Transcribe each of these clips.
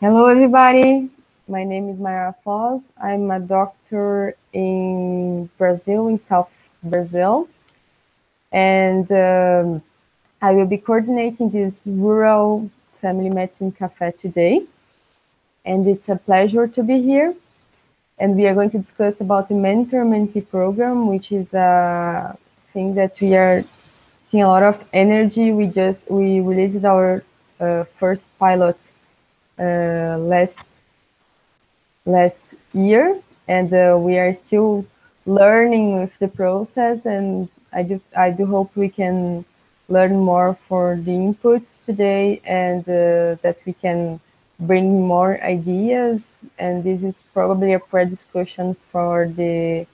Hello, everybody. My name is Mayra Foz. I'm a doctor in Brazil, in South Brazil. And I will be coordinating this rural family medicine cafe today. And it's a pleasure to be here. And we are going to discuss about the mentor-mentee program, which is a thing that we are seeing a lot of energy. We released our first pilot last year, and we are still learning with the process, and I do hope we can learn more for the inputs today, and that we can bring more ideas. And this is probably a pre-discussion for the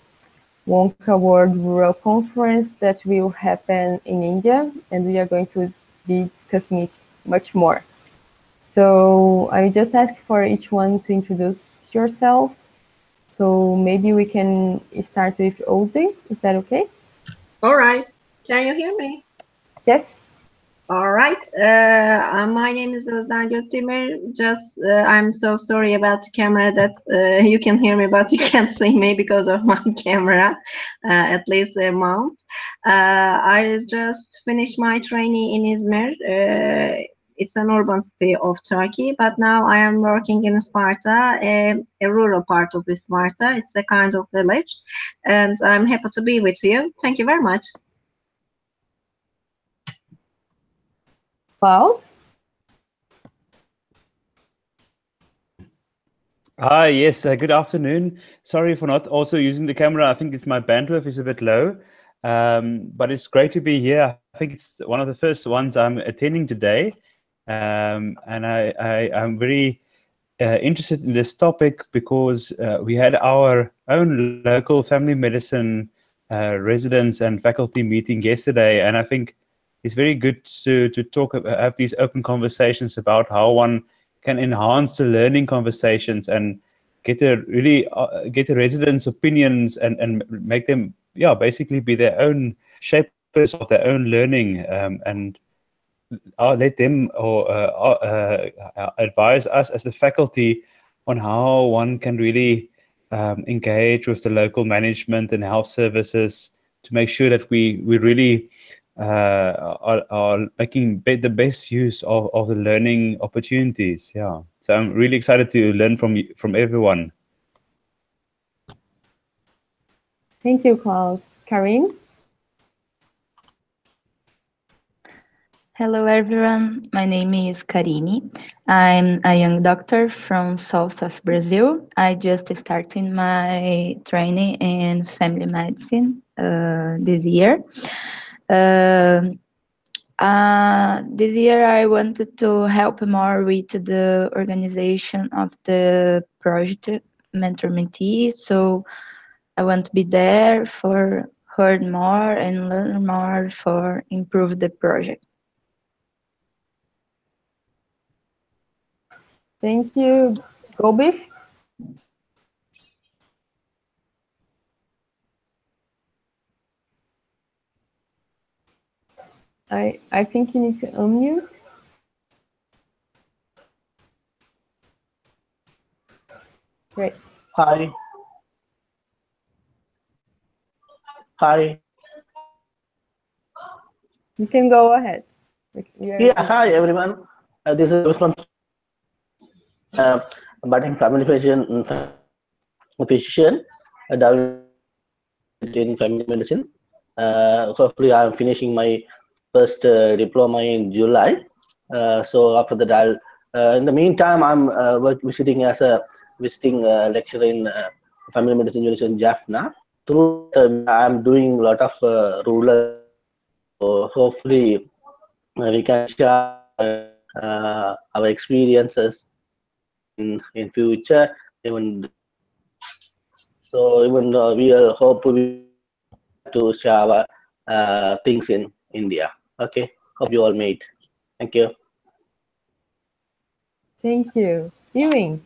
Wonka World Rural Conference that will happen in India, and we are going to be discussing it much more. So I just ask for each one to introduce yourself. So maybe we can start with Ozzy. Is that okay? All right. Can you hear me? Yes. All right. My name is Özden Gökdemir. I'm so sorry about the camera that you can hear me, but you can't see me because of my camera, at least the mount. I just finished my training in Izmir. It's an urban city of Turkey, but now I am working in Sparta, a rural part of Sparta. It's a kind of village, and I'm happy to be with you. Thank you very much. Klaus? Hi, yes, good afternoon. Sorry for not also using the camera. I think it's my bandwidth is a bit low, but it's great to be here. I think it's one of the first ones I'm attending today, and I'm very interested in this topic because we had our own local family medicine residents and faculty meeting yesterday, and I think it's very good to have these open conversations about how one can enhance the learning conversations and get the residents' opinions and make them basically be their own shapers of their own learning, and I'll let them advise us as the faculty on how one can really engage with the local management and health services to make sure that we really are making the best use of the learning opportunities. Yeah, so I'm really excited to learn from everyone. Thank you, Klaus. Karim? Hello, everyone. My name is Karine. I'm a young doctor from south of Brazil. I just started my training in family medicine this year. This year, I wanted to help more with the organization of the project Mentor-Mentee. So I want to be there for heard more and learn more for improve the project. Thank you. Gobif? I think you need to unmute. Great. Hi. Hi. You can go ahead. Yeah, hi everyone. This is from budding family physician, in family medicine. Hopefully, I'm finishing my first diploma in July. So after that, in the meantime, I'm visiting as a visiting lecturer in family medicine unit in Jaffna. Through I'm doing a lot of rural. So hopefully, we can share our experiences in future. Even we hope to share our things in India. Okay, hope you all meet. Thank you. Thank you. Ewing?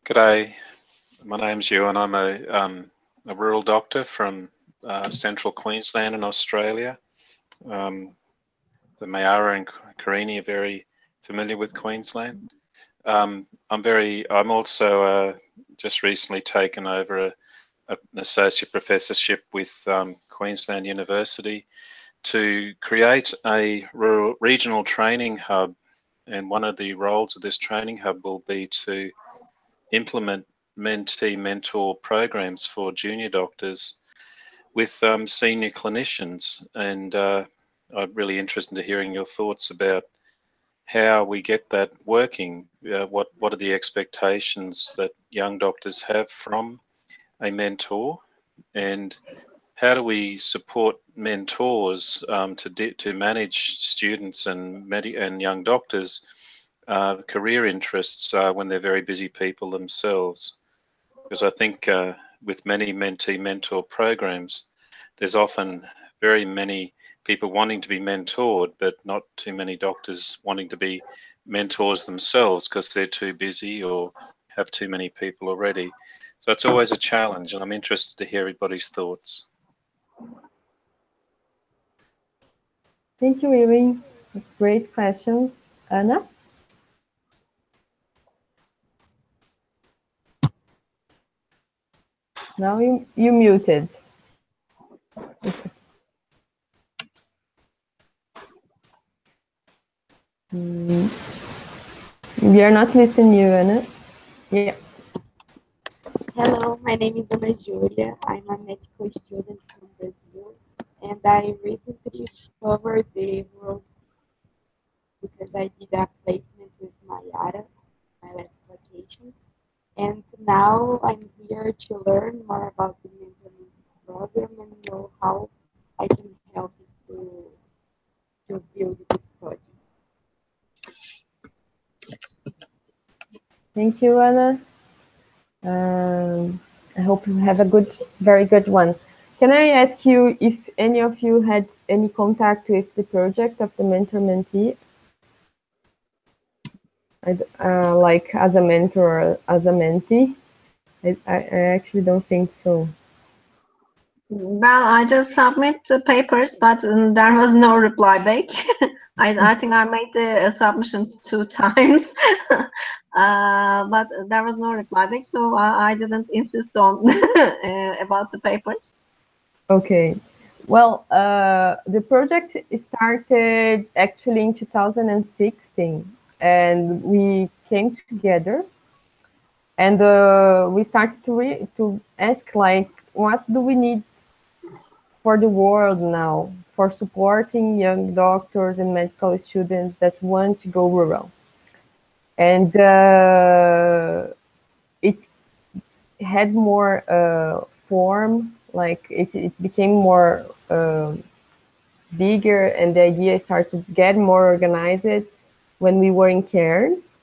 G'day, my name's Ewan. I'm a rural doctor from central Queensland in Australia. The Mayara and Karini are very familiar with Queensland. I'm also just recently taken over an associate professorship with Queensland University to create a regional training hub, and one of the roles of this training hub will be to implement mentee mentor programs for junior doctors with senior clinicians. And I'm really interested in hearing your thoughts about how we get that working. What are the expectations that young doctors have from a mentor, and how do we support mentors to manage students and young doctors' career interests when they're very busy people themselves? Because I think with many mentee mentor programs, there's often very many people wanting to be mentored, but not too many doctors wanting to be mentors themselves because they're too busy or have too many people already. So it's always a challenge, and I'm interested to hear everybody's thoughts. Thank you, Ewing. That's great questions. Anna? Now you muted. We are not listening you, Anna. Yeah. Hello, my name is Ana Julia. I'm a medical student from Brazil, and I recently discovered the world because I did a placement with Mayara, my last vacation. And now I'm here to learn more about the mentoring program and know how I can help it to build this project. Thank you, Anna. I hope you have a very good one. Can I ask you if any of you had any contact with the project of the mentor-mentee? Like as a mentor or as a mentee? I actually don't think so. Well, I just submit the papers, but there was no reply back. I think I made the submission 2 times, but there was no reply back, so I didn't insist on about the papers. Okay. Well, the project started actually in 2016, and we came together, and we started to ask, like, what do we need for the world now for supporting young doctors and medical students that want to go rural. And it had more form, like it became more bigger, and the idea started to get more organized when we were in cairns.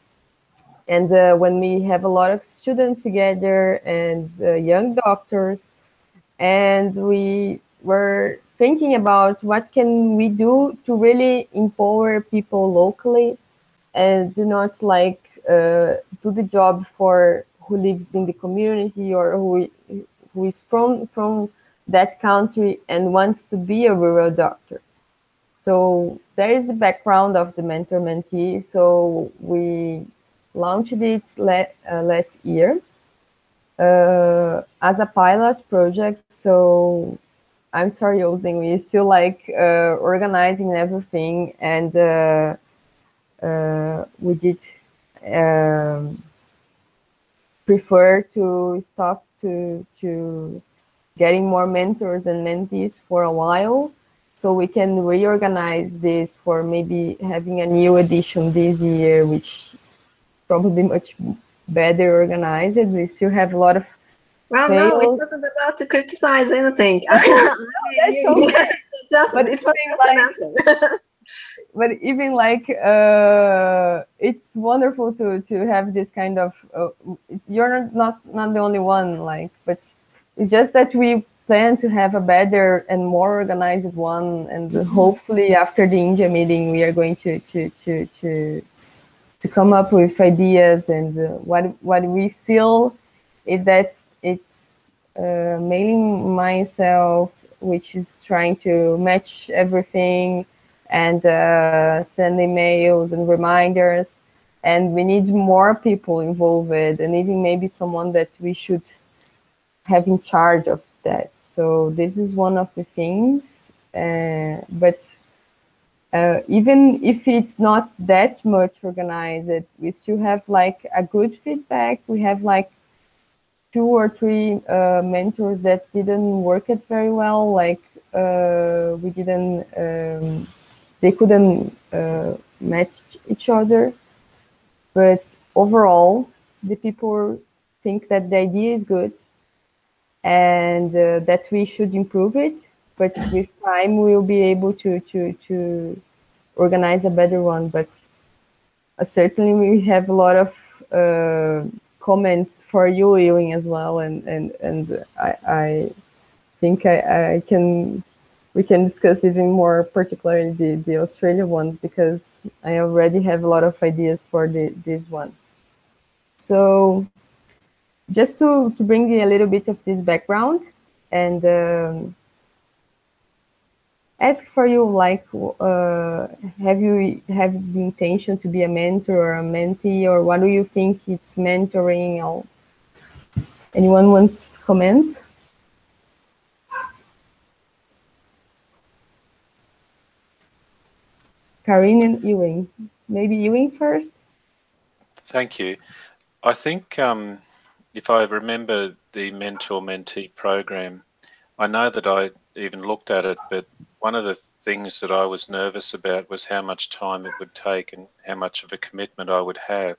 And when we have a lot of students together and young doctors, and we were thinking about what can we do to really empower people locally and do not like do the job for who lives in the community or who is from that country and wants to be a rural doctor. So there is the background of the mentor-mentee. So we launched it last year as a pilot project. So I'm sorry, Osden, we still like organizing everything, and we did prefer to stop to getting more mentors and mentees for a while, so we can reorganize this for maybe having a new edition this year, which is probably much better organized. We still have a lot of well, fails. no, it wasn't about to criticize anything. No, that's okay. Just, but it was just an answer. But even like it's wonderful to have this kind of you're not the only one, like, but it's just that we plan to have a better and more organized one, and hopefully after the India meeting we are going to come up with ideas. And what we feel is that it's mainly myself which is trying to match everything and send emails and reminders. And we need more people involved, and even maybe someone that we should have in charge of that. So this is one of the things. But even if it's not that much organized, we still have like a good feedback. We have like 2 or 3 mentors that didn't work it very well. Like we didn't, they couldn't match each other. But overall, the people think that the idea is good and that we should improve it. But with time, we'll be able to organize a better one. But certainly, we have a lot of comments for you, Ewing, as well, and I think I can we can discuss even more particularly the Australia ones because I already have a lot of ideas for this one. So just to bring you a little bit of this background and ask for you, like, have you have the intention to be a mentor or a mentee, or what do you think it's mentoring? Or anyone wants to comment? Karine and Ewing. Maybe Ewing first? Thank you. I think if I remember the mentor-mentee program, I know that I even looked at it, but one of the things that I was nervous about was how much time it would take and how much of a commitment I would have.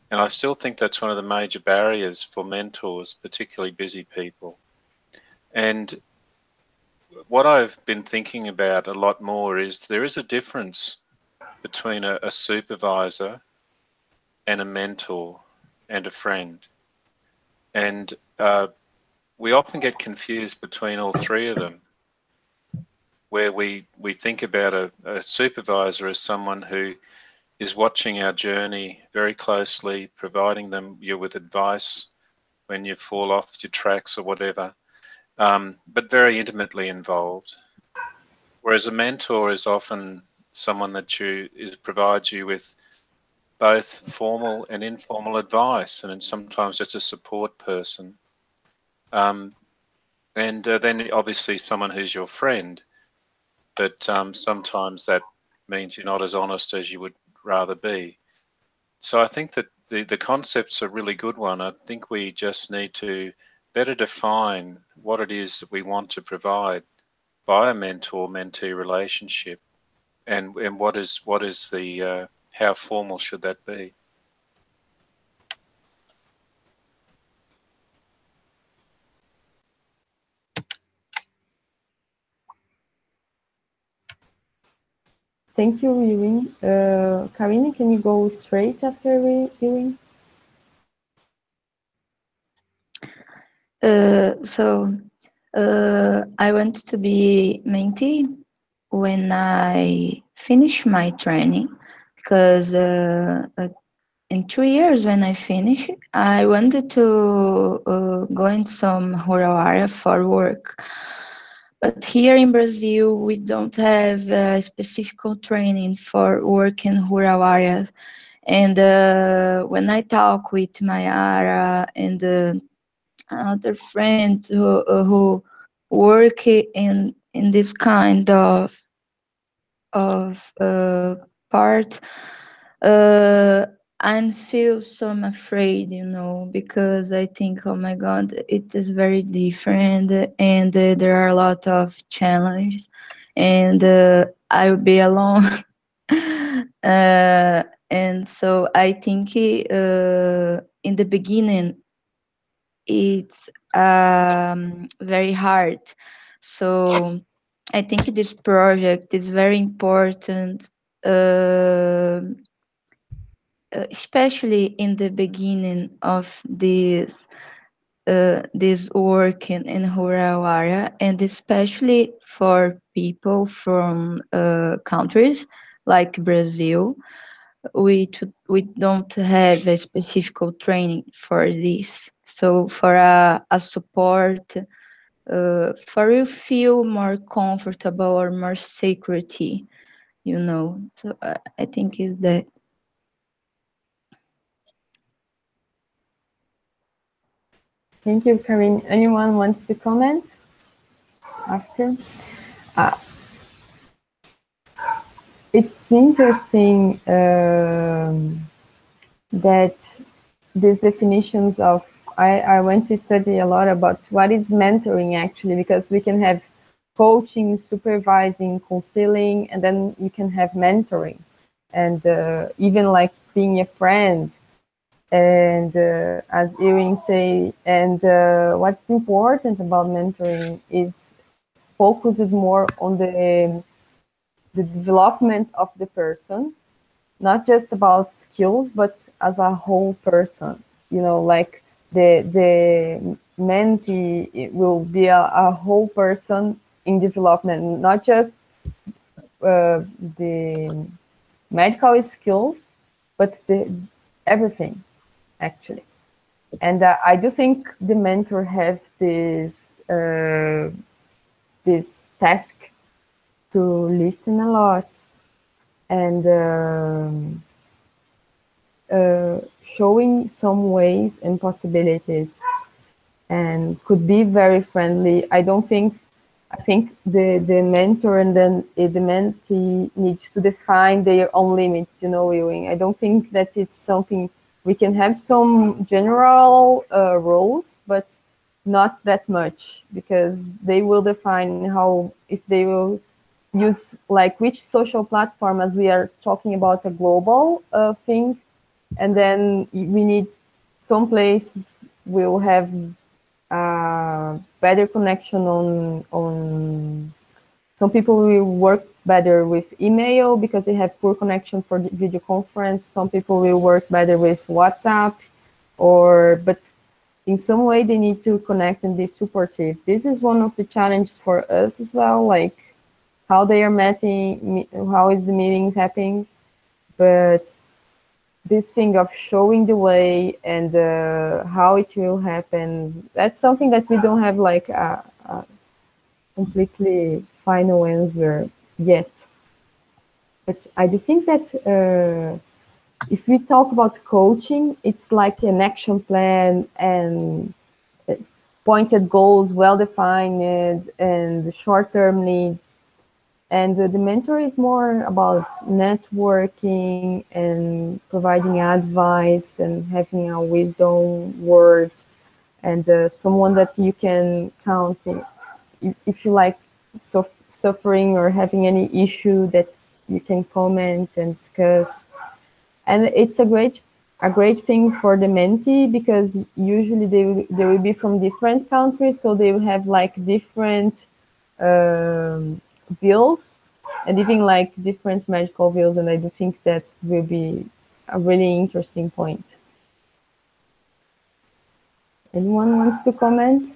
And I still think that's one of the major barriers for mentors, particularly busy people. And what I've been thinking about a lot more is there is a difference between a supervisor and a mentor and a friend. And we often get confused between all three of them, where we think about a supervisor as someone who is watching our journey very closely, providing them you with advice when you fall off your tracks or whatever, but very intimately involved. Whereas a mentor is often someone that provides you with both formal and informal advice, and sometimes just a support person. And then obviously someone who's your friend, but sometimes that means you're not as honest as you would rather be. So I think that the concept's a really good one. I think we just need to better define what it is that we want to provide by a mentor-mentee relationship, and what is the how formal should that be? Thank you, Ewing. Karine, can you go straight after Ewing? I want to be mentee when I finish my training, because in 2 years when I finish, I wanted to go in some rural area for work. But here in Brazil, we don't have specific training for work in rural areas. And when I talk with my area and other friends who work in this kind of part, I feel so afraid, because I think, oh my God, it is very different, and there are a lot of challenges, and I will be alone. And so I think in the beginning it's very hard. So I think this project is very important, especially in the beginning of this work in rural area, and especially for people from countries like Brazil. We don't have a specific training for this. So for a support, for you feel more comfortable or more security, you know. So I think is that. Thank you, Karin. Anyone wants to comment after? It's interesting that these definitions of I went to study a lot about what is mentoring actually, because we can have coaching, supervising, counseling, and then you can have mentoring, and even like being a friend. And as Ewing say, and what's important about mentoring is focused more on the development of the person, not just about skills, but as a whole person. You know, like the mentee will be a whole person in development, not just the medical skills, but the everything actually. And I do think the mentor have this task to listen a lot and showing some ways and possibilities, and could be very friendly. I think the mentor and then the mentee needs to define their own limits, you know, Ewing. I don't think that it's something we can have some general rules, but not that much, because they will define how, if they will use like which social platform, as we are talking about a global thing, and then we need some places will have better connection on some people will work better with email because they have poor connection for video conference. Some people will work better with WhatsApp, but in some way they need to connect and be supportive. This is one of the challenges for us as well, like how they are meeting, how is the meetings happening, but this thing of showing the way and how it will happen, that's something that we don't have like a completely final answer yet. But I do think that if we talk about coaching, it's like an action plan and pointed goals, well-defined, and short-term needs. And the mentor is more about networking and providing advice and having a wisdom word, and someone that you can count in, if you like suffering or having any issue that you can comment and discuss. And it's a great thing for the mentee, because usually they will be from different countries, so they will have like different views, and even like different medical views, and I do think that will be a really interesting point. Anyone wants to comment?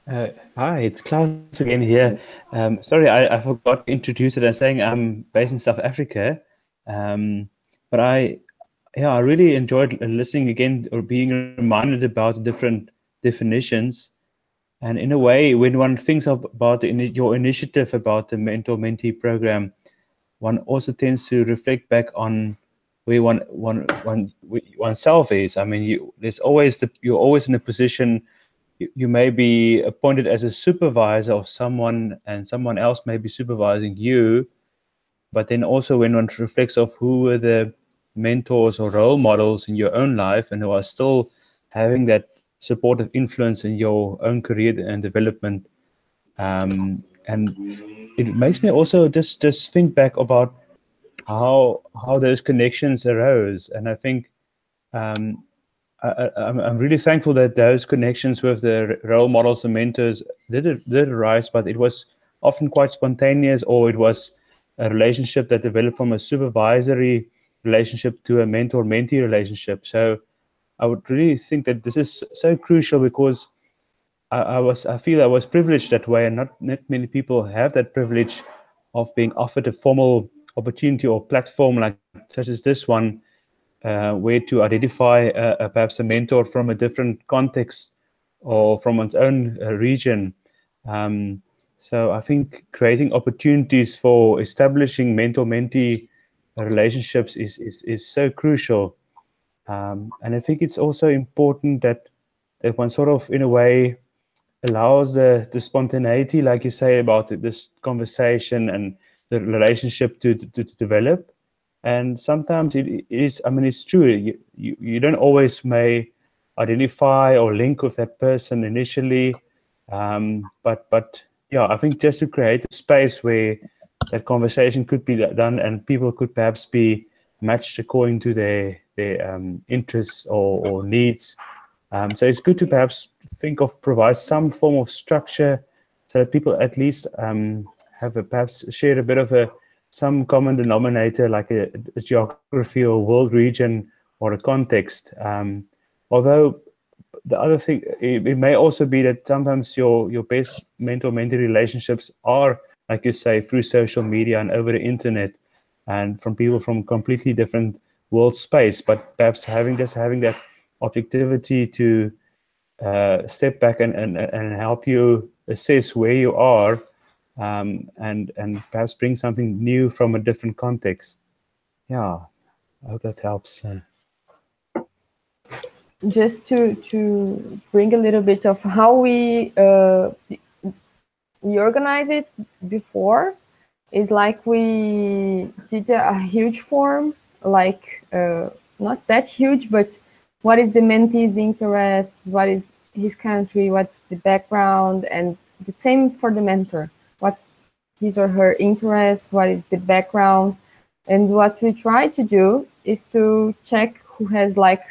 Hi, it's Klaus again here. Sorry, I forgot to introduce it and saying I'm based in South Africa. But I really enjoyed listening again, or being reminded about the different definitions. And in a way, when one thinks about your initiative about the mentor-mentee program, one also tends to reflect back on where oneself is. I mean, you're always in a position. You may be appointed as a supervisor of someone, and someone else may be supervising you. But then also when one reflects of who were the mentors or role models in your own life and who are still having that supportive influence in your own career and development. And it makes me also just think back about how those connections arose. And I think I'm really thankful that those connections with the role models and mentors did arise, but it was often quite spontaneous, or it was a relationship that developed from a supervisory relationship to a mentor-mentee relationship. So I would really think that this is so crucial, because I feel I was privileged that way, and not many people have that privilege of being offered a formal opportunity or platform like such as this one, where to identify perhaps a mentor from a different context or from one's own region. So I think creating opportunities for establishing mentor-mentee relationships is so crucial. And I think it's also important that one sort of, in a way, allows the spontaneity, like you say, about this conversation and the relationship to develop. And sometimes it is, I mean, it's true. You don't always may identify or link with that person initially. But yeah, I think just to create a space where that conversation could be done and people could perhaps be matched according to their interests or needs. So it's good to perhaps think of provide some form of structure so that people at least have perhaps share a bit of some common denominator, like a geography or world region or a context. Although the other thing, it may also be that sometimes your best mentor-mentee relationships are, like you say, through social media and over the internet, and from people from completely different world space. But perhaps having that objectivity to step back and help you assess where you are, and perhaps bring something new from a different context. Yeah, I hope that helps. Just to bring a little bit of how we organize it before, is like we did a huge form, like not that huge, but what is the mentee's interests, what is his country, what's the background, and the same for the mentor, what's his or her interests, what is the background. And what we try to do is to check who has like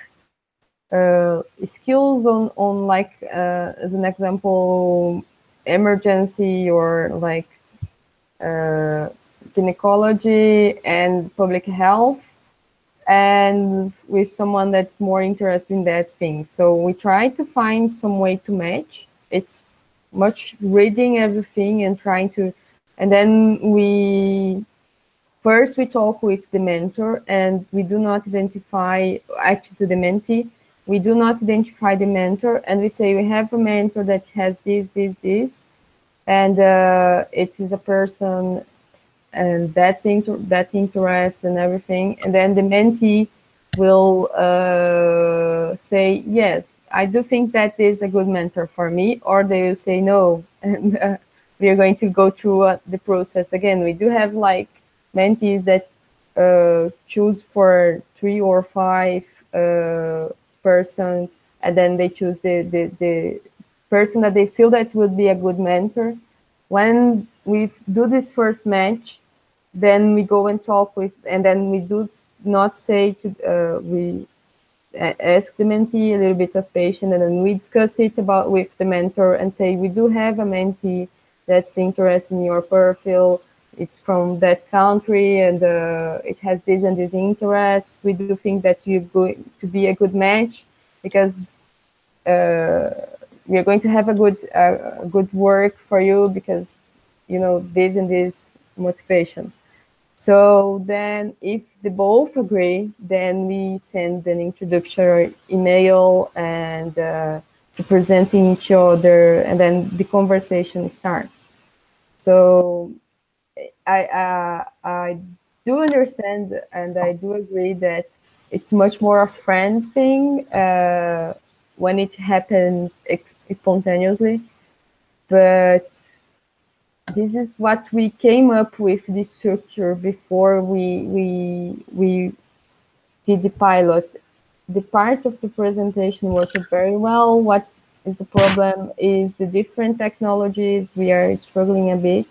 skills on like as an example, emergency or like gynecology and public health, and with someone that's more interested in that thing. So we try to find some way to match. It's much reading everything and trying to, and then we talk with the mentor, and we do not identify, actually to the mentee, we do not identify the mentor, and we say we have a mentor that has this, and it is a person and that interest and everything. And then the mentee will say, yes, I do think that is a good mentor for me, or they will say no, and we are going to go through the process again. We do have like mentees that choose for 3 or 5 person, and then they choose the person that they feel that would be a good mentor. When we do this first match, then we go and talk with, and then we do not say to we ask the mentee a little bit of patience, and then we discuss it about with the mentor and say, we do have a mentee that's interested in your profile. It's from that country, and it has this and this interests. We do think that you're going to be a good match, because we are going to have a good work for you, because you know this and these motivations. So then if they both agree, then we send an introductory email and presenting each other, and then the conversation starts. So I do understand, and I do agree that it's much more a friend thing when it happens spontaneously. But this is what we came up with, this structure, before we did the pilot. The part of the presentation worked very well. What is the problem is the different technologies. We are struggling a bit.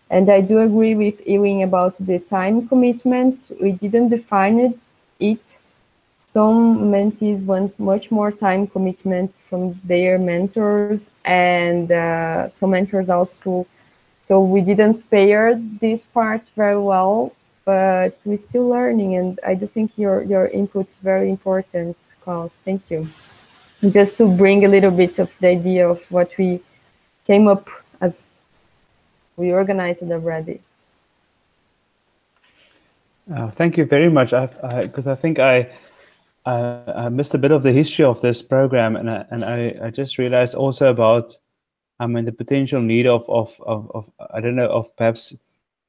And I do agree with Ewing about the time commitment. We didn't define it. Some mentees want much more time commitment from their mentors, and some mentors also. So we didn't pair this part very well, but we're still learning. And I do think your input's very important, Klaus. Thank you. Just to bring a little bit of the idea of what we came up as we organized it already. Thank you very much. Because I think I I missed a bit of the history of this program, and I just realized also about the potential need of I don't know, of perhaps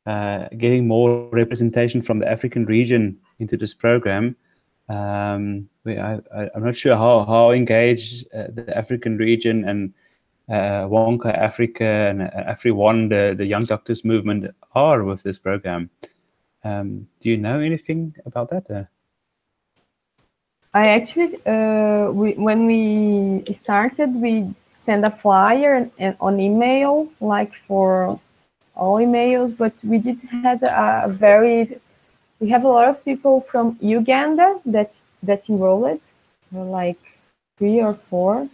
getting more representation from the African region into this program. I'm not sure how engaged the African region and Wonka Africa and AfriOne, the Young Doctors movement, are with this program. Do you know anything about that? I actually, when we started, we sent a flyer and on email, like for all emails, but we did have we have a lot of people from Uganda that enrolled, like 3 or 4,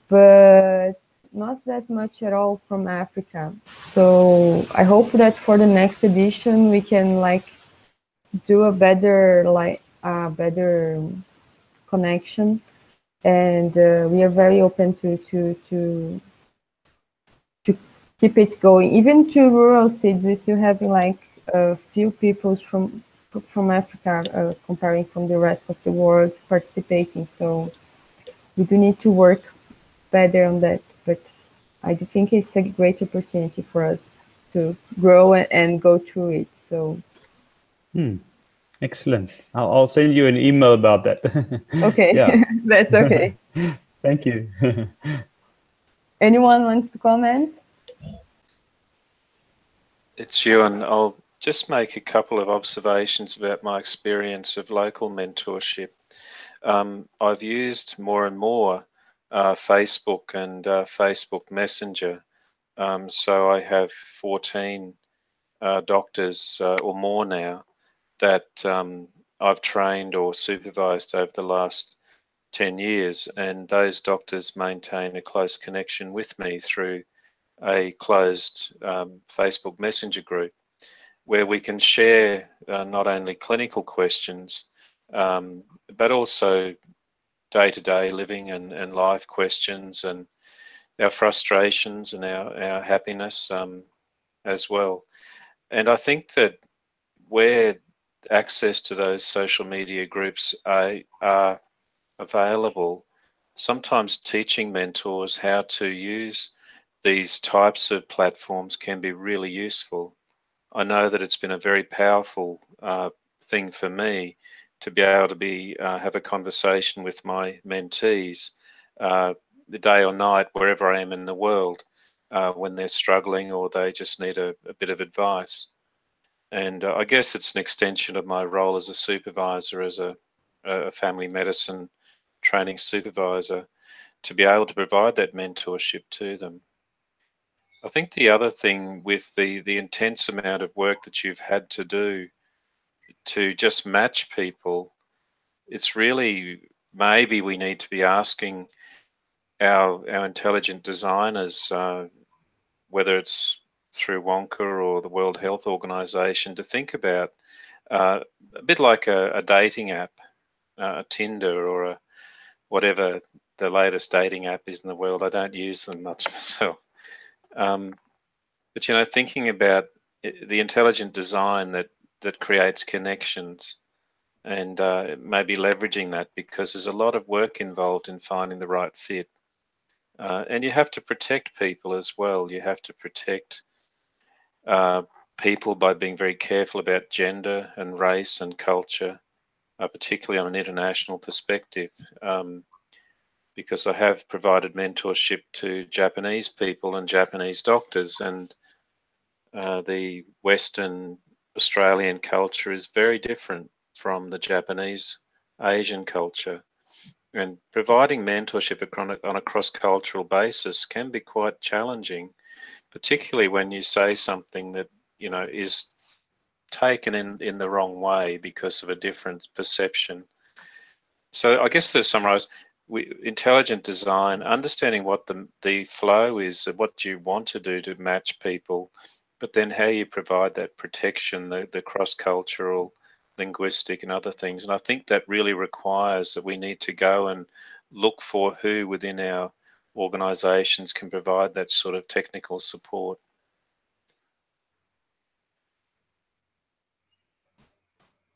but not that much at all from Africa. So I hope that for the next edition we can like do a better connection, and we are very open to keep it going. Even to rural cities, we still have like a few people from Africa, comparing from the rest of the world, participating. So we do need to work better on that. But I do think it's a great opportunity for us to grow and go through it. So. Excellent. I'll send you an email about that. Okay, yeah. that's okay. Thank you. Anyone wants to comment? It's Ewan. I'll just make a couple of observations about my experience of local mentorship. I've used more and more Facebook and Facebook Messenger. So I have 14 doctors or more now that I've trained or supervised over the last 10 years, and those doctors maintain a close connection with me through a closed Facebook Messenger group where we can share not only clinical questions but also day-to-day living and life questions and our frustrations and our happiness as well. And I think that where access to those social media groups are available, sometimes teaching mentors how to use these types of platforms can be really useful. I know that it's been a very powerful thing for me to be able to have a conversation with my mentees the day or night, wherever I am in the world, when they're struggling or they just need a bit of advice. And I guess it's an extension of my role as a supervisor, as a family medicine training supervisor, to be able to provide that mentorship to them. I think the other thing with the intense amount of work that you've had to do to just match people, it's really maybe we need to be asking our intelligent designers, whether it's through Wonka or the World Health Organization, to think about a bit like a dating app, a Tinder or whatever the latest dating app is in the world. I don't use them much myself. But, you know, thinking about the intelligent design that creates connections and maybe leveraging that, because there's a lot of work involved in finding the right fit. And you have to protect people as well. You have to protect people by being very careful about gender and race and culture, particularly on an international perspective. Because I have provided mentorship to Japanese people and Japanese doctors, and the Western Australian culture is very different from the Japanese Asian culture. And providing mentorship on a cross-cultural basis can be quite challenging, particularly when you say something that, you know, is taken in the wrong way because of a different perception. So I guess to summarize, intelligent design, understanding what the flow is, what you want to do to match people, but then how you provide that protection, the cross-cultural, linguistic and other things. And I think that really requires that we need to go and look for who within our organizations can provide that sort of technical support.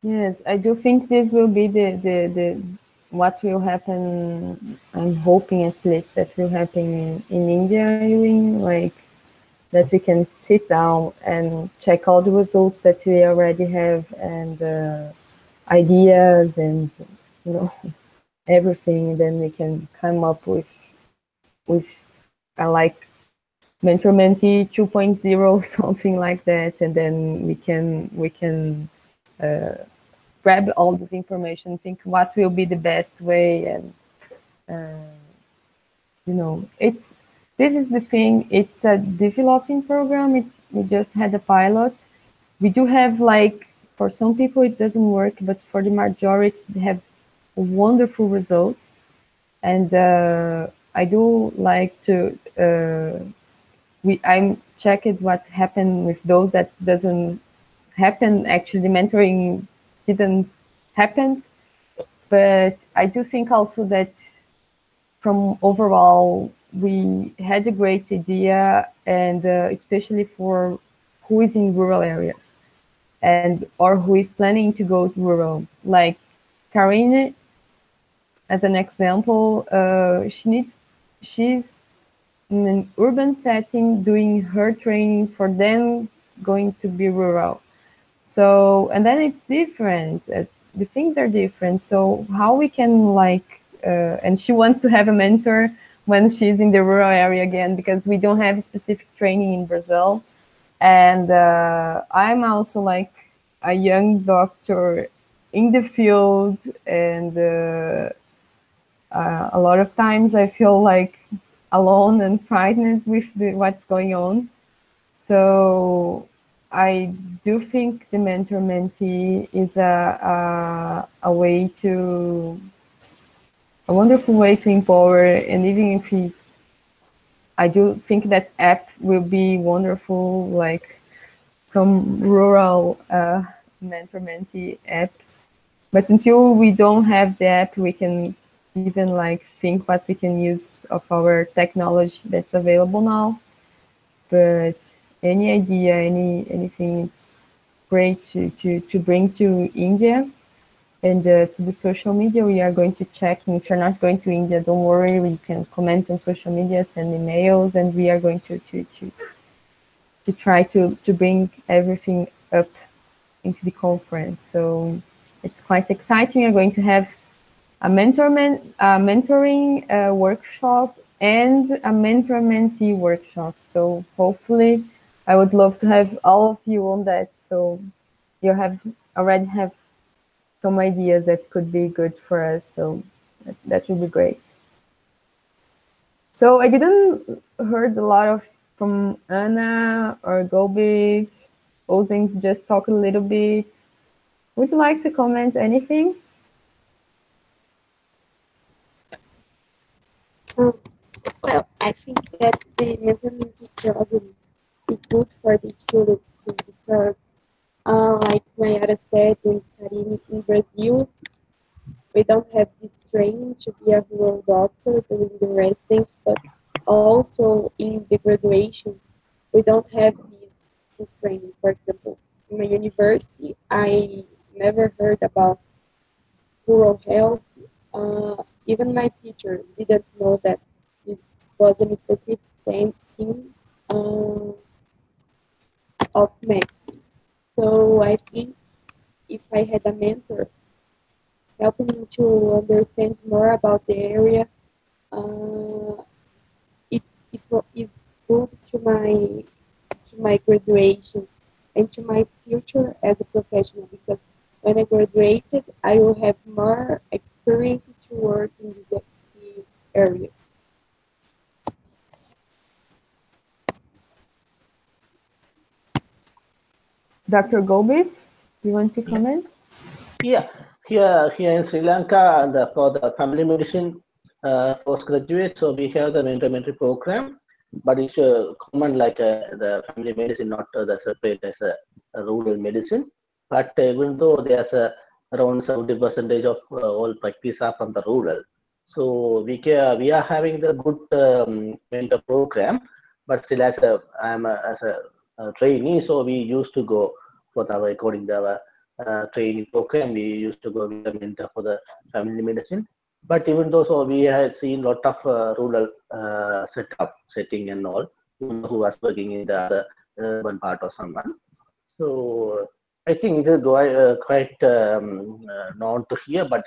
Yes, I do think this will be the what will happen. I'm hoping at least that will happen in India, like that we can sit down and check all the results that we already have and ideas and everything. Then we can come up with like mentor mentee 2.0 something like that, and then we can grab all this information, think what will be the best way, and it's this is the thing. It's a developing program. We just had a pilot. We do have like for some people it doesn't work, but for the majority they have wonderful results, and I do like to. I'm checking what happened with those that doesn't happen. Actually, the mentoring didn't happen, but I do think also that from overall we had a great idea, and especially for who is in rural areas and or who is planning to go to rural, like Karine as an example. She's in an urban setting doing her training, for then going to be rural. So, and then it's different. The things are different. So how we can and she wants to have a mentor when she's in the rural area again, because we don't have specific training in Brazil. And I'm also like a young doctor in the field, and a lot of times I feel like alone and frightened with what's going on. So I do think the mentor mentee is a way to a wonderful way to empower, and even if I do think that app will be wonderful, like some rural mentor mentee app. But until we don't have the app, we can even like think what we can use of our technology that's available now. But any idea, anything, it's great to bring to India. And to the social media, we are going to check. And if you're not going to India, don't worry. We can comment on social media, send emails, and we are going to try to bring everything up into the conference. So it's quite exciting. We're going to have a mentoring workshop and a mentor-mentee workshop. So hopefully, I would love to have all of you on that. So you already have some ideas that could be good for us. So that would be great. So I didn't heard a lot from Anna or Gobi. Ozing just talk a little bit. Would you like to comment anything? Well, I think that the mentorship program is good for the students too, because, like Mayara said, in studying in Brazil, we don't have this training to be a rural doctor during the residence, but also in the graduation, we don't have this training. For example, in my university, I never heard about rural health. Even my teacher didn't know that it was a specific thing uh, of medicine. So I think if I had a mentor helping me to understand more about the area, uh, it good to my graduation and to my future as a professional, because when I graduated, I will have more experience to work in the area. Dr. Gobi, you want to comment? Yeah, here in Sri Lanka, for the family medicine postgraduate, so we have the mentor program, but it's common like the family medicine, not the separate as a rural medicine. But even though there's around 70% of all practice are from the rural, so we are having the good mentor program, but still as a trainee, so we used to go for our according to our training program. We used to go with the mentor for the family medicine. But even though, so we had seen lot of rural setting and all, even who was working in the other urban part or someone. So I think it is quite known to hear, but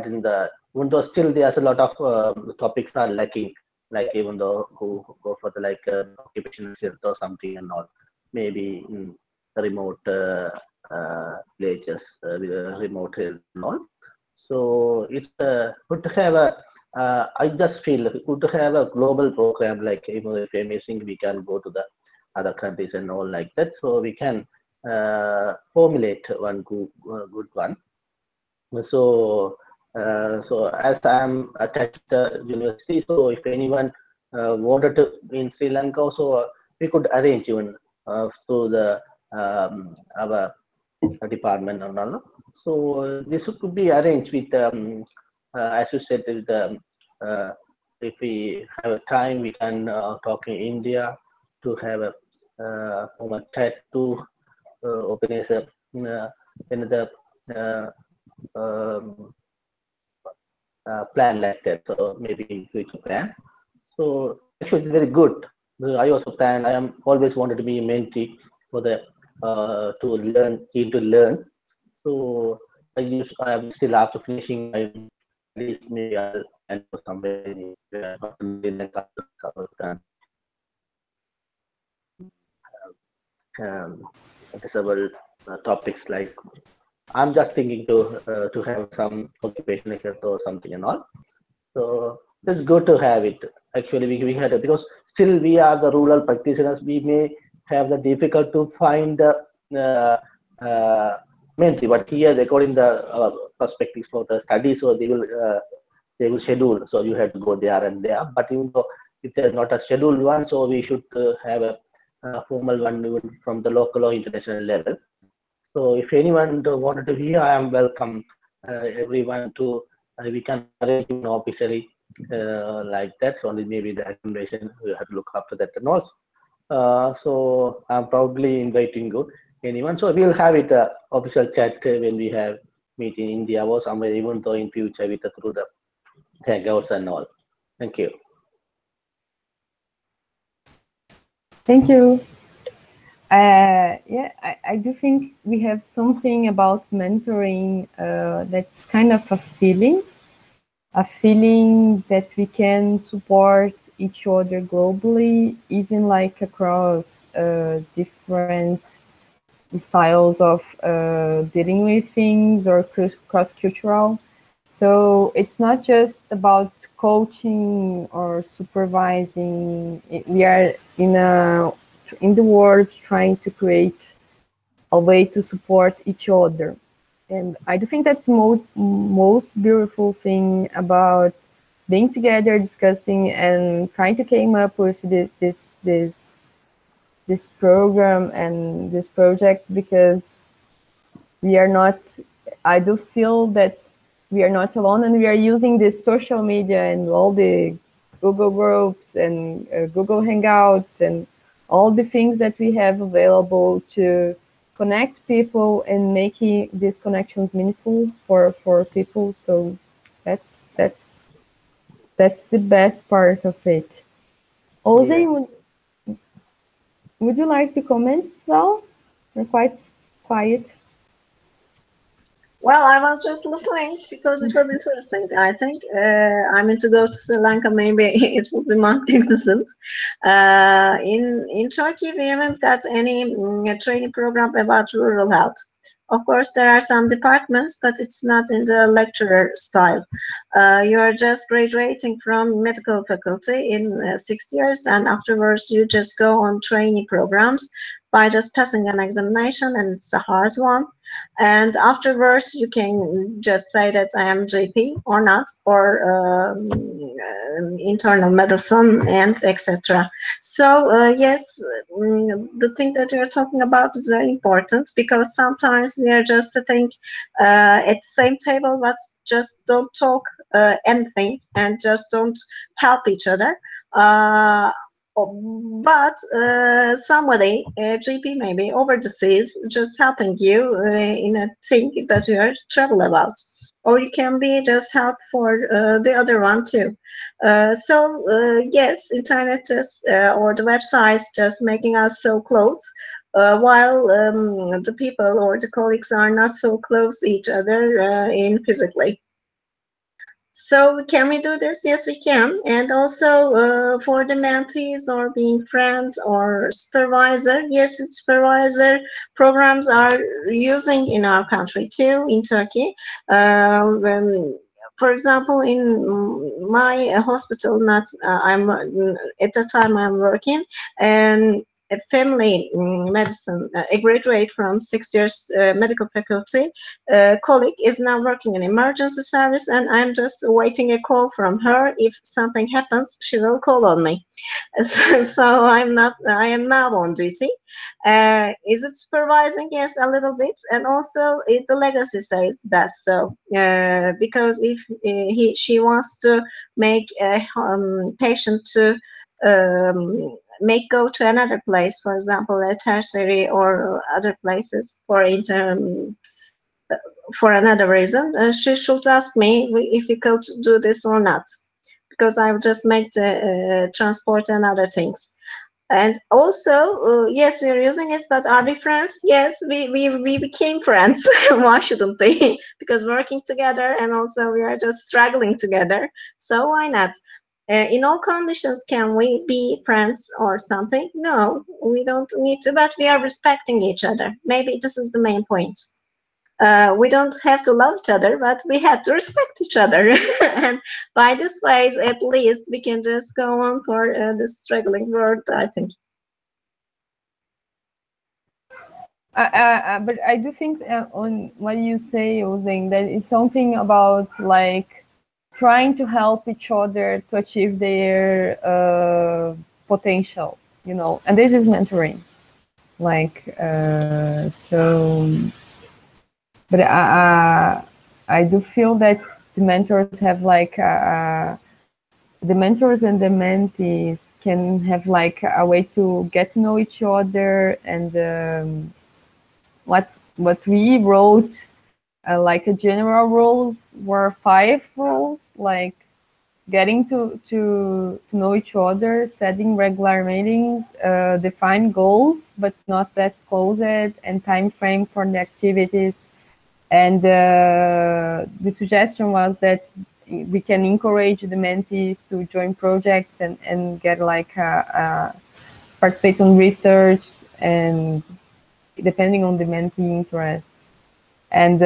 in the even though still there's a lot of topics are lacking, like even though who go for the like occupational health or something and all, maybe in the remote villages, remote health and all. So it's good to have a. I just feel good to have a global program like even if amazing, we can go to the other countries and all like that. So we can formulate one good one. So, so as I'm attached to the university, so if anyone wanted to in Sri Lanka, so we could arrange even through the our department and all. So this could be arranged with, as you said, with if we have time, we can talk in India to have a formal chat to organize another uh, um, plan like that. So maybe in future plan. So actually, it's very good. I also plan. I am always wanted to be a mentee for the to learn, keen to learn. So I am still after finishing my studies, maybe I'll plan for somewhere in not in Sri Lanka, South Sudan, um, several topics like I'm just thinking to have some occupational health or something and all. So it's good to have it. Actually, we had it because still we are the rural practitioners. We may have the difficult to find the mentee, but here according the perspectives for the study, so they will schedule. So you have to go there and there. But even though if there's not a scheduled one, so we should have a formal one even from the local or international level. So if anyone wanted to hear, I am welcome everyone to. We can arrange officially like that. So only maybe the accommodation we have to look after that and also. So I'm proudly inviting you, anyone. So we'll have it official chat when we have meet in India or somewhere, even though in future with through the hangouts and all. Thank you. Thank you. Yeah, I do think we have something about mentoring that's kind of a feeling that we can support each other globally, even like across different styles of dealing with things or cross-cultural. So it's not just about coaching or supervising. We are in the world trying to create a way to support each other. And I do think that's the most beautiful thing about being together, discussing, and trying to come up with this program and this project, because we are not, I do feel that we are not alone, and we are using this social media and all the Google groups and Google Hangouts and all the things that we have available to connect people and making these connections meaningful for people. So that's the best part of it. Ose, Yeah. would you like to comment as well? You're quite quiet. Well, I was just listening because it was interesting. I think I mean to go to Sri Lanka. Maybe it will be magnificent. In Turkey, we haven't got any training program about rural health. Of course, there are some departments, but it's not in the lecturer style. You are just graduating from medical faculty in 6 years, and afterwards you just go on training programs by just passing an examination, and it's a hard one. And afterwards you can just say that I am GP or not, or internal medicine and etc. So yes, the thing that you're talking about is very important, because sometimes we are just sitting at the same table but just don't talk anything and just don't help each other. But somebody, a GP maybe over the seas, just helping you in a thing that you are trouble about. or you can be just help for the other one too. Yes, internet just or the websites just making us so close, while the people or the colleagues are not so close each other in physically. So can we do this? Yes, we can. And also for the mentees or being friends or supervisor, yes, supervisor programs are using in our country too, in Turkey. For example, in my hospital, not I'm at the time I'm working, and a family medicine, a graduate from 6 years medical faculty colleague is now working in emergency service, and I'm just waiting a call from her. If something happens, she will call on me. So I am now on duty. Is it supervising? Yes, a little bit. And also the legacy says that so, because if she wants to make a patient to make go to another place, for example, a tertiary or other places for another reason, she should ask me if we could do this or not, because I would just make the transport and other things. And also, yes, we are using it, but are we friends? Yes, we became friends. Why shouldn't we? Because working together, and also we are just struggling together. So why not? In all conditions, can we be friends or something? No, we don't need to, but we are respecting each other. Maybe this is the main point. We don't have to love each other, but we have to respect each other. And by this ways, at least we can just go on for this struggling world, I think. But I do think on what you say, Ozeng, that is something about like trying to help each other to achieve their potential, you know, and this is mentoring. Like, but I do feel that the mentors have like, the mentors and the mentees can have like a way to get to know each other, and what we wrote like a general rules were 5 rules, like getting to know each other, setting regular meetings, define goals but not that closed, and time frame for the activities. And the suggestion was that we can encourage the mentees to join projects and get like participate on research, and depending on the mentee interest, and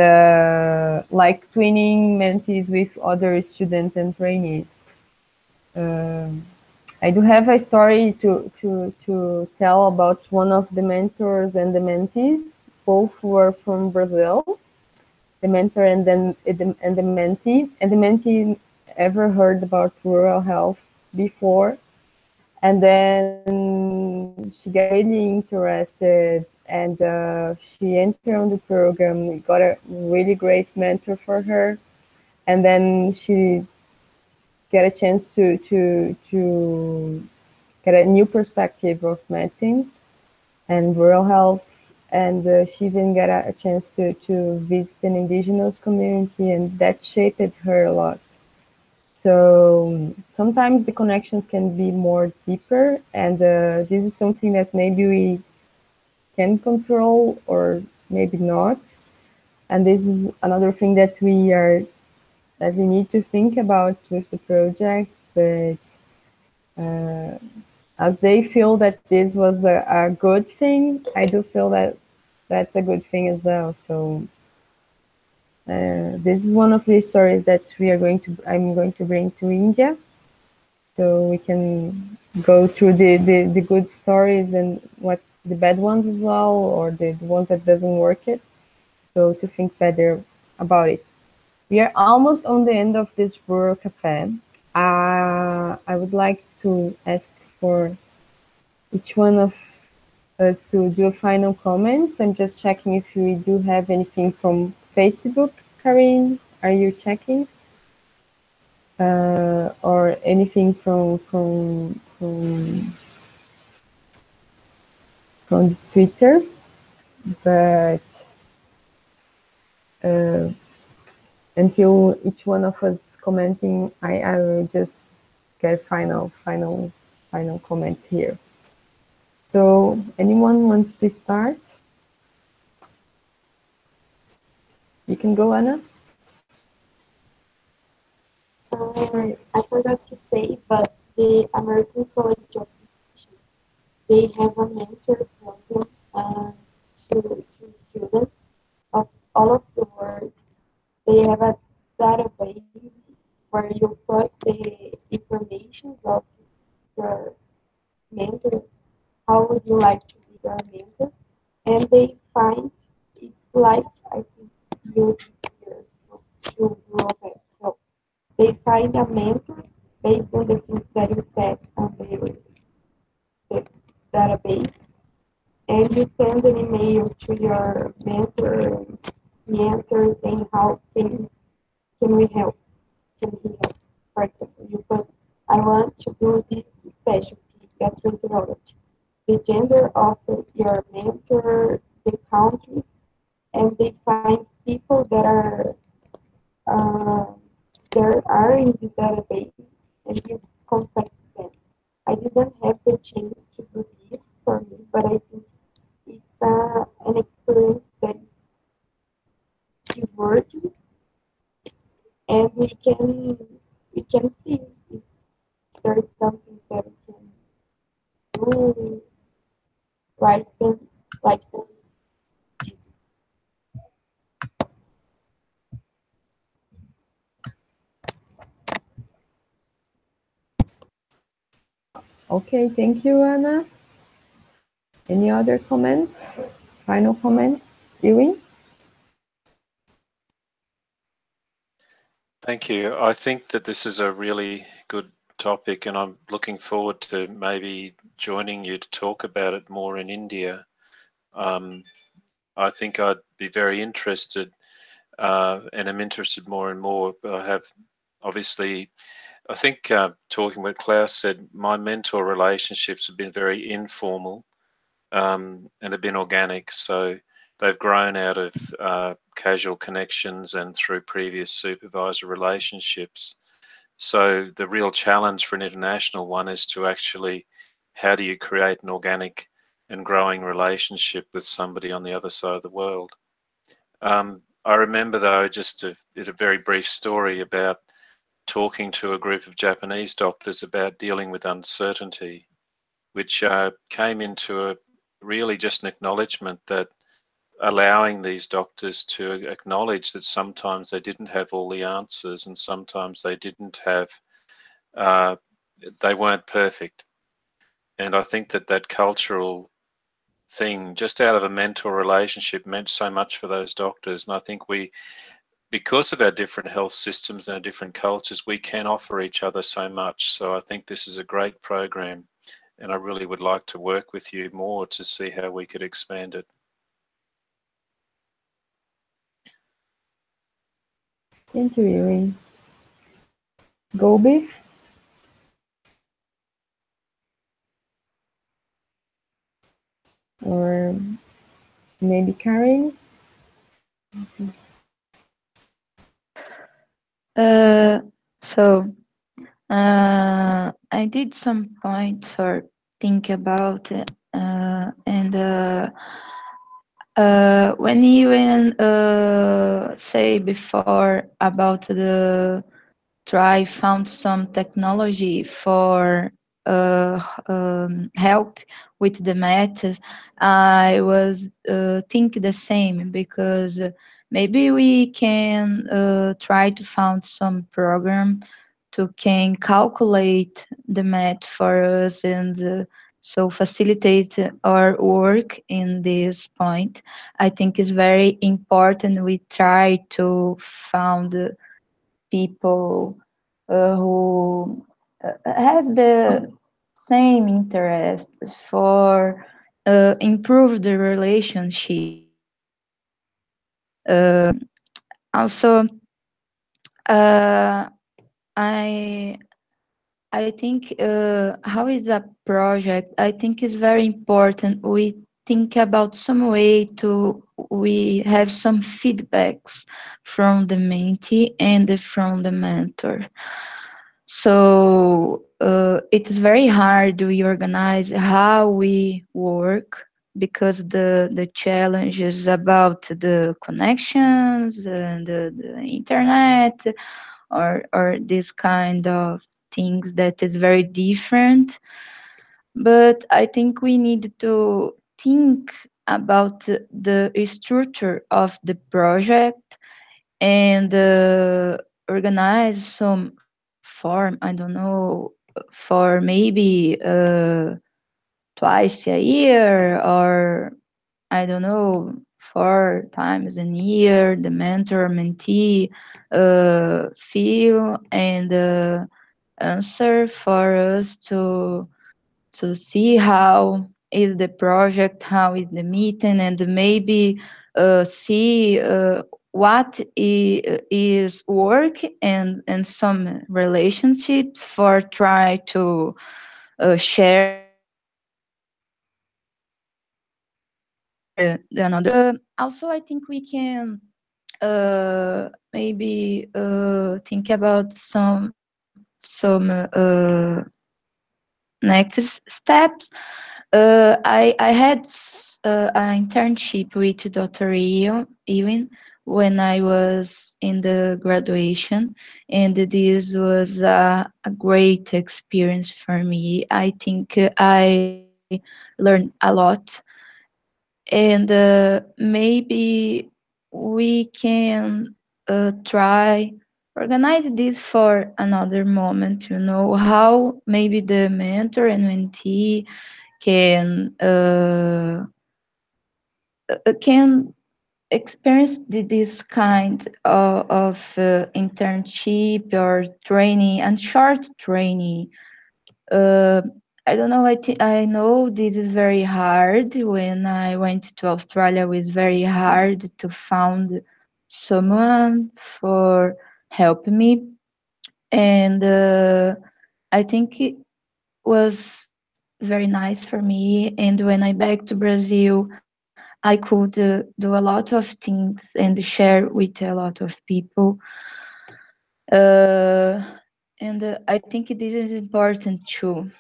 like twinning mentees with other students and trainees. I do have a story to tell about one of the mentors and the mentees. Both were from Brazil, the mentor and then and the mentee. And the mentee ever heard about rural health before, and then she got really interested, and she entered on the program. We got a really great mentor for her, and then she got a chance to get a new perspective of medicine and rural health, and she even got a chance to visit an indigenous community, and that shaped her a lot. So sometimes the connections can be more deeper, and this is something that maybe we can control or maybe not. And this is another thing that we need to think about with the project. But as they feel that this was a good thing, I do feel that that's a good thing as well. So this is one of the stories that I'm going to bring to India, so we can go through the good stories and what the bad ones as well, or the ones that doesn't work it, so to think better about it. We are almost on the end of this rural cafe. I would like to ask for each one of us to do a final comments. I'm just checking if we do have anything from Facebook. Karin, are you checking? Or anything from Twitter, but until each one of us commenting, I will just get final comments here. So anyone wants to start? You can go, Anna. I forgot to say, but the American College of Physicians, they have a mentor program to students of all of the world. They have a database where you put the information of your mentor. How would you like to be your mentor? And they find it's like I think you here to grow that. So they find a mentor based on the things that you said on the database, and you send an email to your mentor and the answer saying how can we help? Can he help? For example, you put, I want to do this specialty, gastroenterology, the gender of your mentor, the country, and they find people that uh, there are in the database, and you contact them. I didn't have the chance to do this for me, but I think it's an experience that is working, and we can see if there's something that we can do right then, like that. Okay, thank you, Anna. Any other comments? Final comments? Ewing? Thank you. I think that this is a really good topic, and I'm looking forward to maybe joining you to talk about it more in India. Um, I think I'd be very interested, and I'm interested more and more. But I have obviously, I think talking with Klaus said, my mentor relationships have been very informal and have been organic. So they've grown out of casual connections and through previous supervisor relationships. So the real challenge for an international one is to actually, how do you create an organic and growing relationship with somebody on the other side of the world? I remember though, just a very brief story about talking to a group of Japanese doctors about dealing with uncertainty, which came into a really just an acknowledgement that allowing these doctors to acknowledge that sometimes they didn't have all the answers and sometimes they didn't have, uh, they weren't perfect. And I think that that cultural thing, just out of a mentor relationship, meant so much for those doctors. And I think we, because of our different health systems and our different cultures, we can offer each other so much. So I think this is a great program, and I really would like to work with you more to see how we could expand it. Thank you, Ewing. Go Beef? Or maybe Karen? So I did some points or think about it, and when you say before about the try found some technology for help with the math, I was think the same because maybe we can try to find some program to can calculate the math for us and so facilitate our work in this point. I think is very important. We try to found people who have the same interest for improve the relationship. Also, uh, I I think how is a project. I think is very important. We think about some way to we have some feedbacks from the mentee and from the mentor. So it is very hard we organize how we work because the challenge is about the connections and the internet or this kind of things that is very different. But I think we need to think about the structure of the project and organize some form, I don't know, for maybe twice a year, or I don't know, 4 times a year, the mentor mentee feel and answer for us to see how is the project, how is the meeting, and maybe see is work and some relationship for try to share the another. Also, I think we can maybe think about some next steps. I had an internship with Dr. Ewan when I was in the graduation, and this was a great experience for me. I think I learned a lot, and maybe we can try organize this for another moment. You know how maybe the mentor and mentee can experience this kind of internship or training and short training. uh, I don't know. I know this is very hard. When I went to Australia, it was very hard to find someone for help me, and I think it was very nice for me. And when I back to Brazil, I could do a lot of things and share with a lot of people. Uh, and I think this is important too.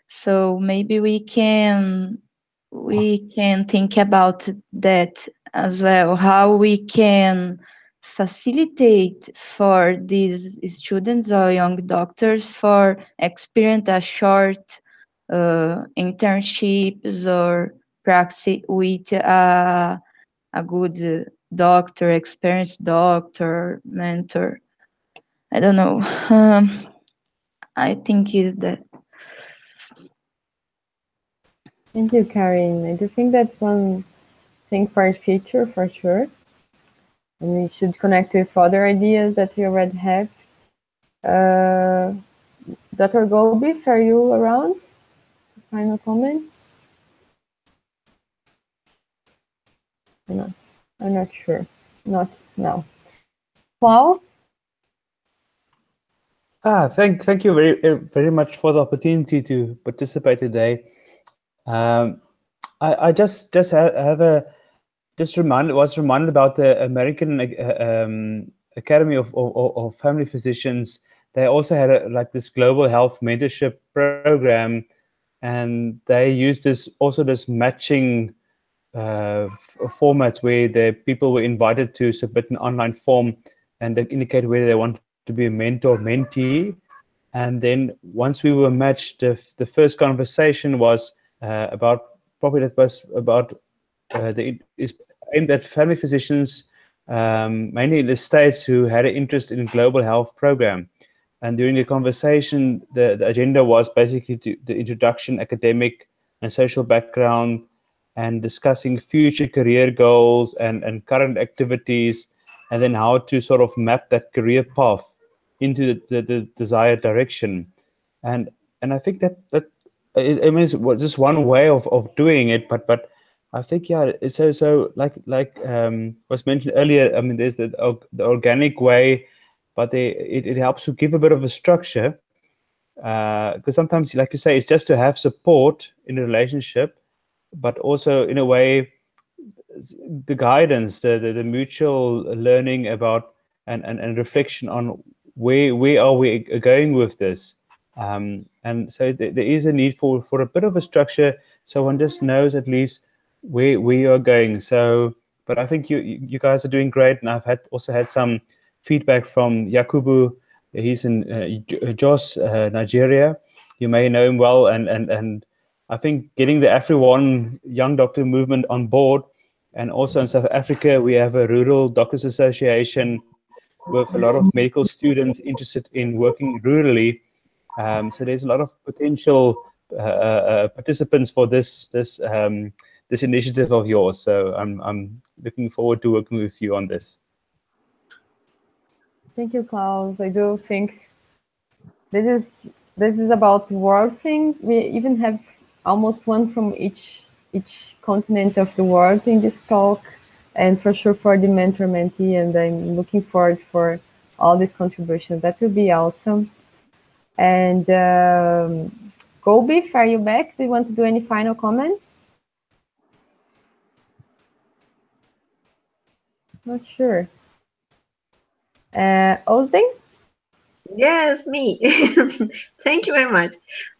So maybe we can think about that as well. How we can facilitate for these students or young doctors for experience a short internships or practice with a good doctor, experienced doctor, mentor. I don't know. I think is that. Thank you, Karen. I do think that's one thing for our future, for sure. And we should connect with other ideas that we already have. Uh, Dr. Golby, are you around? Final comments? I'm not sure. Not now. Klaus? Thank you very much for the opportunity to participate today. I was reminded about the American Academy of Family Physicians. They also had like this global health mentorship program, and they used this matching formats where the people were invited to submit an online form and they indicate whether they want to be a mentor or mentee. And then once we were matched, the first conversation was is aimed at family physicians, mainly in the States, who had an interest in a global health program. And during the conversation, the agenda was basically the introduction, academic and social background, and discussing future career goals and current activities, and then how to sort of map that career path into the desired direction. And I think that I mean, it's just one way of doing it, but I think, yeah, so like was mentioned earlier. I mean, there's the organic way, but it helps to give a bit of a structure, because sometimes, like you say, it's just to have support in a relationship, but also in a way the guidance, the mutual learning about and reflection on where are we going with this. And so there is a need for a bit of a structure, so one just knows at least where we are going. So, but I think you guys are doing great, and I've also had some feedback from Yakubu. He's in Jos, Nigeria. You may know him well, and I think getting the AfriOne Young Doctor movement on board, and also in South Africa, we have a Rural Doctors Association with a lot of medical students interested in working rurally. So there's a lot of potential participants for this initiative of yours. So I'm looking forward to working with you on this. Thank you, Klaus. I do think this is about world thing. We even have almost one from each continent of the world in this talk, and for sure for the mentor mentee. And I'm looking forward for all these contributions. That will be awesome. And Gobi, are you back? Do you want to do any final comments? Not sure. Ozden? Yes, me. Thank you very much.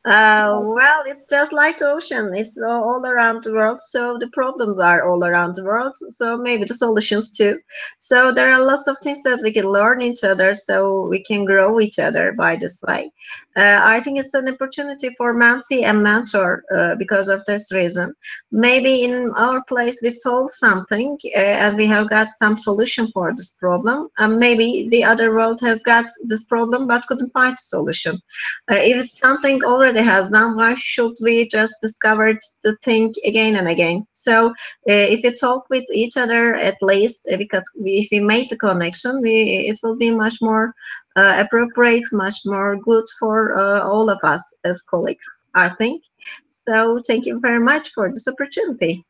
Well, it's just like the ocean. It's all around the world. So the problems are all around the world. So maybe the solutions too. So there are lots of things that we can learn each other. So we can grow each other by this way. I think it's an opportunity for mentee and mentor because of this reason. Maybe in our place we solve something and we have got some solution for this problem. And maybe the other world has got this problem but couldn't find a solution. If it's something already has done, why should we just discover the thing again and again? So if we talk with each other, at least because if we make the connection, it will be much more appropriate, much more good for all of us as colleagues, I think. So thank you very much for this opportunity.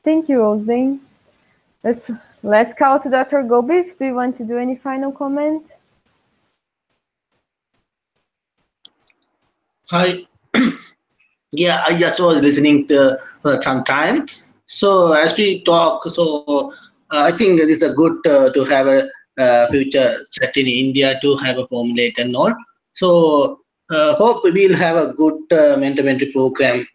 Thank you, Ozden. Let's call to Dr. Gobif. Do you want to do any final comment? Hi. Yeah, I just was listening to some time. So as we talk, so I think it is a good to have a future set in India to have a formulate and all. So hope we will have a good mentor program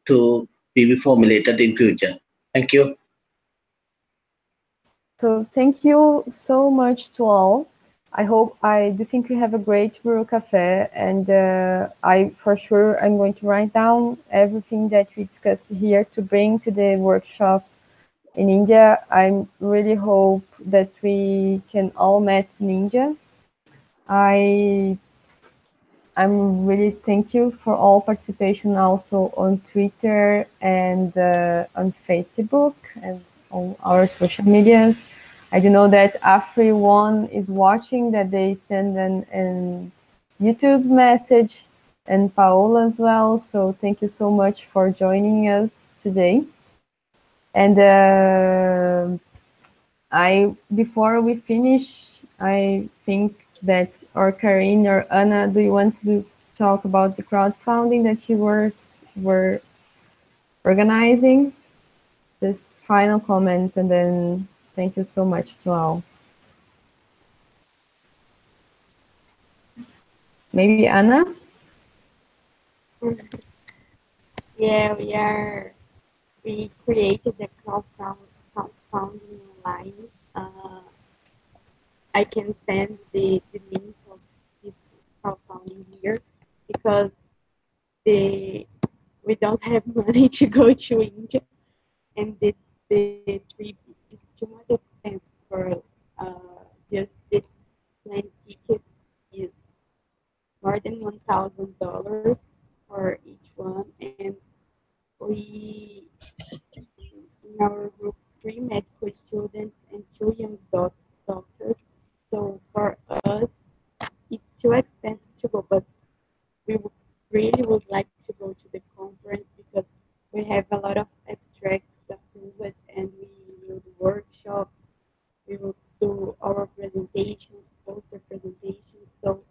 to be formulated in future. Thank you. So thank you so much to all. I do think we have a great Rural Cafe, and I for sure I'm going to write down everything that we discussed here to bring to the workshops in India. I really hope that we can all meet in India. I'm really thank you for all participation also on Twitter and on Facebook and on our social medias. I do know that everyone is watching, that they send an YouTube message, and Paola as well. So thank you so much for joining us today. And before we finish, I think that, or Karine or Anna, do you want to talk about the crowdfunding that you were organizing? This final comments, and then thank you so much to all. Maybe Anna? Yeah, we created the crowdfunding online. I can send the link of this crowdfunding here because we don't have money to go to India, and the trip is too much expensive for just the plane ticket is more than $1,000 for each one, and we in our group 3 medical students and 2 young doctors. So for us, it's too expensive to go, but we really would like to go to the conference because we have a lot of abstracts approved, and we will do workshops, we will do our presentations, poster presentations, so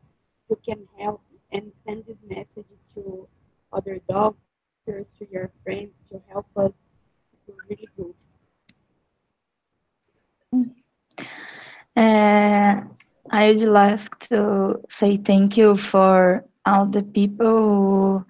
we can help and send this message to other doctors I would like to say thank you for all the people who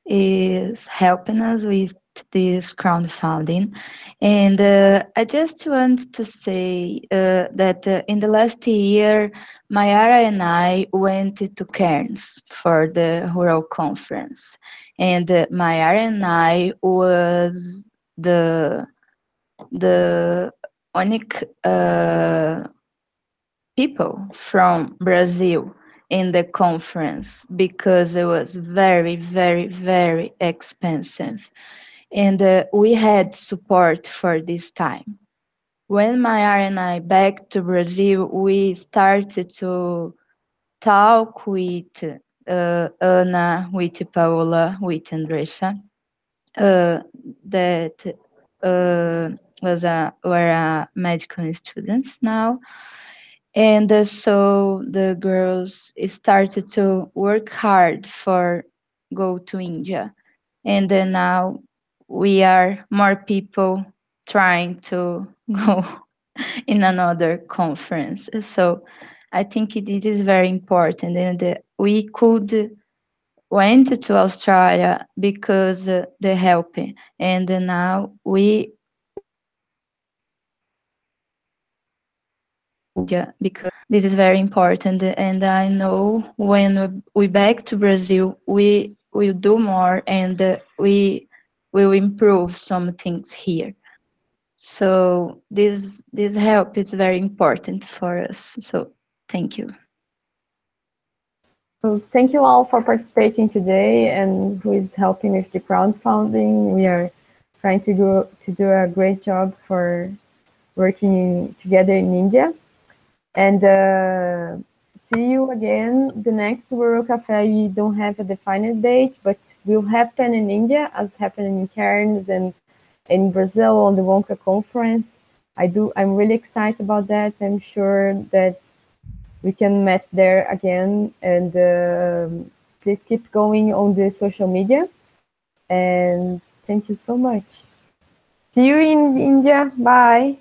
is helping us with this crowdfunding. And I just want to say that in the last year, Mayara and I went to Cairns for the Rural Conference. And Mayara and I was the only people from Brazil in the conference because it was very, very, very expensive. And we had support for this time. When Mayara and I back to Brazil, we started to talk with Ana, with Paola, with Andressa, that were medical students now. And so the girls started to work hard for go to India. And then now we are more people trying to go in another conference. So I think it is very important. And we could went to Australia because the help. And now we India because this is very important. And I know when we back to Brazil, we will do more and we will improve some things here. So this help is very important for us. So thank you. So thank you all for participating today and who is helping with the crowdfunding. We are trying to do a great job for working together in India. And see you again. The next World Café, we don't have a defined date, but will happen in India as happened in Cairns and in Brazil on the Wonka conference. I'm really excited about that. I'm sure that we can meet there again. And please keep going on the social media. And thank you so much. See you in India. Bye.